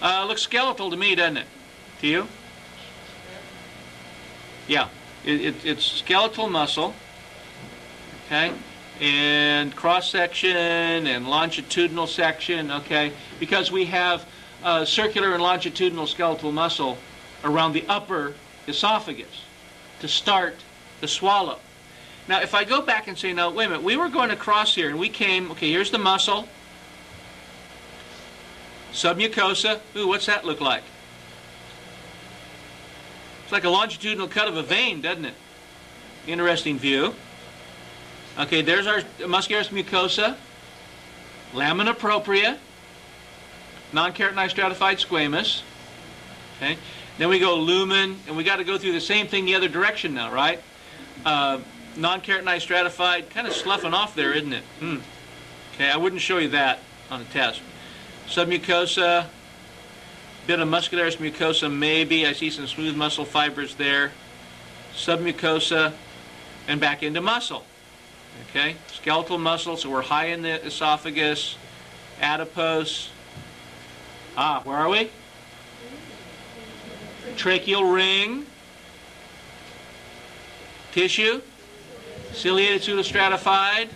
Looks skeletal to me, doesn't it? To you? Yeah, it's skeletal muscle. Okay, and cross section and longitudinal section. Okay, because we have circular and longitudinal skeletal muscle around the upper esophagus to start the swallow. Now, if I go back and say, no, wait a minute, we were going across here and we came, okay, here's the muscle, submucosa. Ooh, what's that look like? It's like a longitudinal cut of a vein, doesn't it? Interesting view. Okay, there's our muscularis mucosa, lamina propria, non-keratinized stratified squamous. Okay, then we go lumen, and we got to go through the same thing the other direction now, right? Non-keratinized stratified, kind of sloughing off there, isn't it? Okay, I wouldn't show you that on a test. Submucosa, bit of muscularis mucosa maybe. I see some smooth muscle fibers there. Submucosa, and back into muscle. Okay, skeletal muscle, so we're high in the esophagus. Adipose. Where are we? Tracheal ring. Tissue. Ciliated pseudostratified.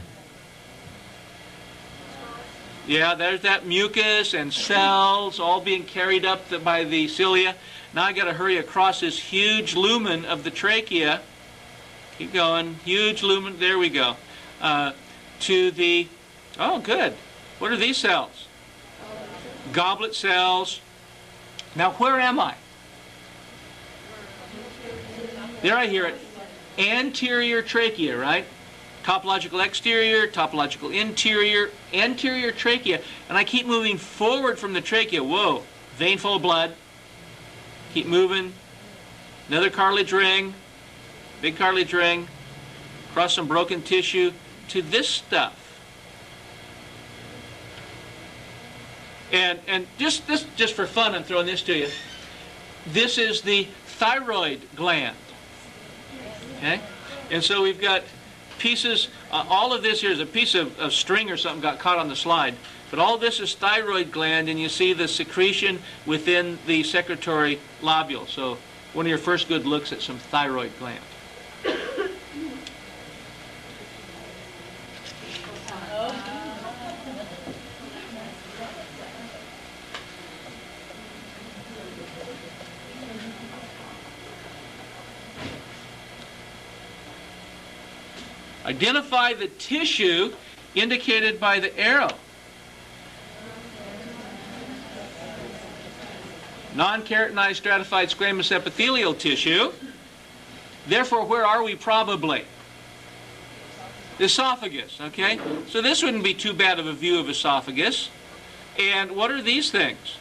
Yeah, there's that mucus and cells all being carried up by the cilia. Now I got to hurry across this huge lumen of the trachea. Keep going. Huge lumen. There we go. To the, oh good. What are these cells? Goblet cells. Now where am I? There I hear it. Anterior trachea, right? Topological exterior, topological interior, anterior trachea. And I keep moving forward from the trachea. Whoa. Vein full of blood. Keep moving. Another cartilage ring. Big cartilage ring. Cross some broken tissue to this stuff. And just for fun, I'm throwing this to you. This is the thyroid gland. Okay? And so we've got pieces, all of this here is a piece of string or something got caught on the slide. But all this is thyroid gland, and you see the secretion within the secretory lobule. So one of your first good looks at some thyroid gland. Identify the tissue indicated by the arrow. Non-keratinized stratified squamous epithelial tissue. Therefore, where are we probably? Esophagus, okay? So this wouldn't be too bad of a view of esophagus. And what are these things?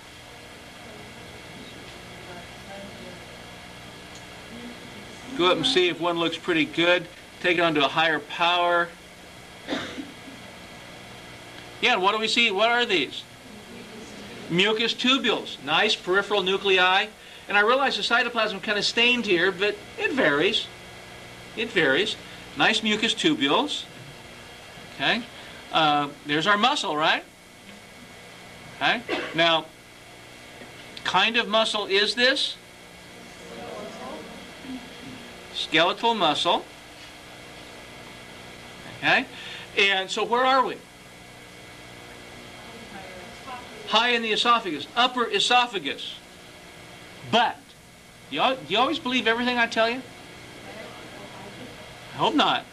Go up and see if one looks pretty good. Take it on to a higher power. Yeah, what do we see? What are these? Mucus tubules. Nice peripheral nuclei. And I realize the cytoplasm kind of stained here, but it varies. It varies. Nice mucus tubules. Okay. There's our muscle, right? Okay. Now, kind of muscle is this? Skeletal muscle. Okay? And so where are we? High in the esophagus, upper esophagus. But, do you always believe everything I tell you? I hope not.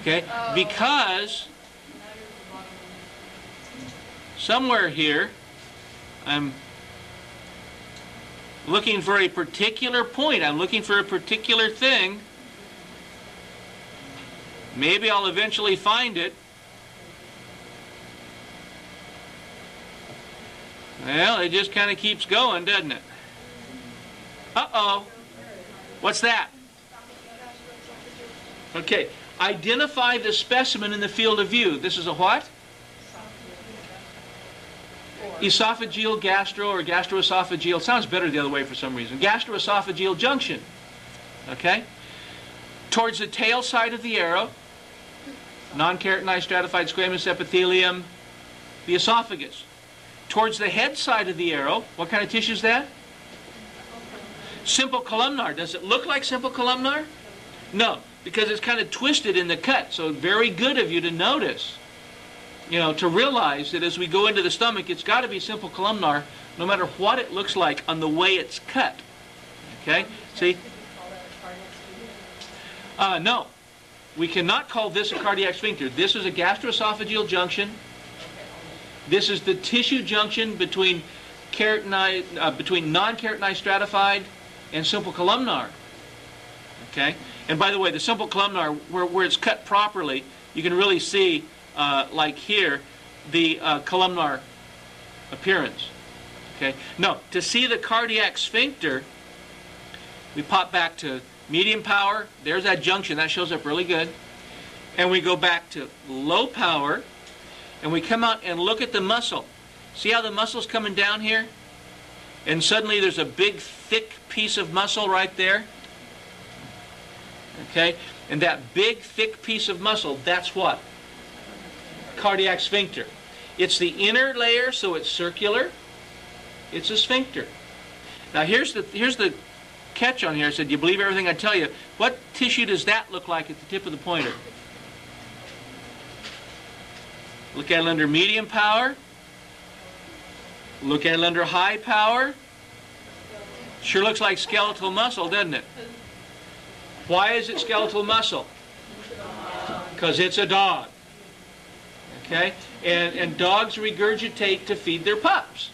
Okay? Because somewhere here, I'm looking for a particular point. I'm looking for a particular thing. Maybe I'll eventually find it. Well, it just kind of keeps going, doesn't it? Uh-oh. What's that? Okay. Identify the specimen in the field of view. This is a what? Esophageal, gastro, or gastroesophageal. Sounds better the other way for some reason. Gastroesophageal junction. Okay? Towards the tail side of the arrow, non-keratinized stratified squamous epithelium, the esophagus. towards the head side of the arrow, what kind of tissue is that? Simple columnar. Does it look like simple columnar? No, because it's kind of twisted in the cut. So very good of you to notice, to realize that as we go into the stomach, it's got to be simple columnar, no matter what it looks like on the way it's cut. Okay? See? No. We cannot call this a cardiac sphincter. This is a gastroesophageal junction. This is the tissue junction between non-keratinized stratified and simple columnar. Okay? And by the way, the simple columnar, where it's cut properly, you can really see, like here, the columnar appearance. Okay? No, to see the cardiac sphincter, we pop back to medium power. There's that junction. That shows up really good. And we go back to low power, and we come out and look at the muscle. See how the muscle's coming down here? And suddenly there's a big, thick piece of muscle right there. Okay? And that big, thick piece of muscle, that's what? Cardiac sphincter. It's the inner layer, so it's circular. It's a sphincter. Now here's the catch on here. I said, do you believe everything I tell you? What tissue does that look like at the tip of the pointer? Look at it under medium power. Look at it under high power. Sure looks like skeletal muscle, doesn't it? Why is it skeletal muscle? Because it's a dog. Okay? And dogs regurgitate to feed their pups.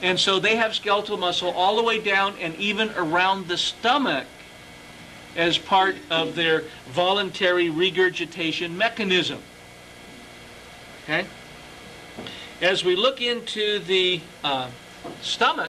And so they have skeletal muscle all the way down and even around the stomach as part of their voluntary regurgitation mechanism. Okay? As we look into the stomach,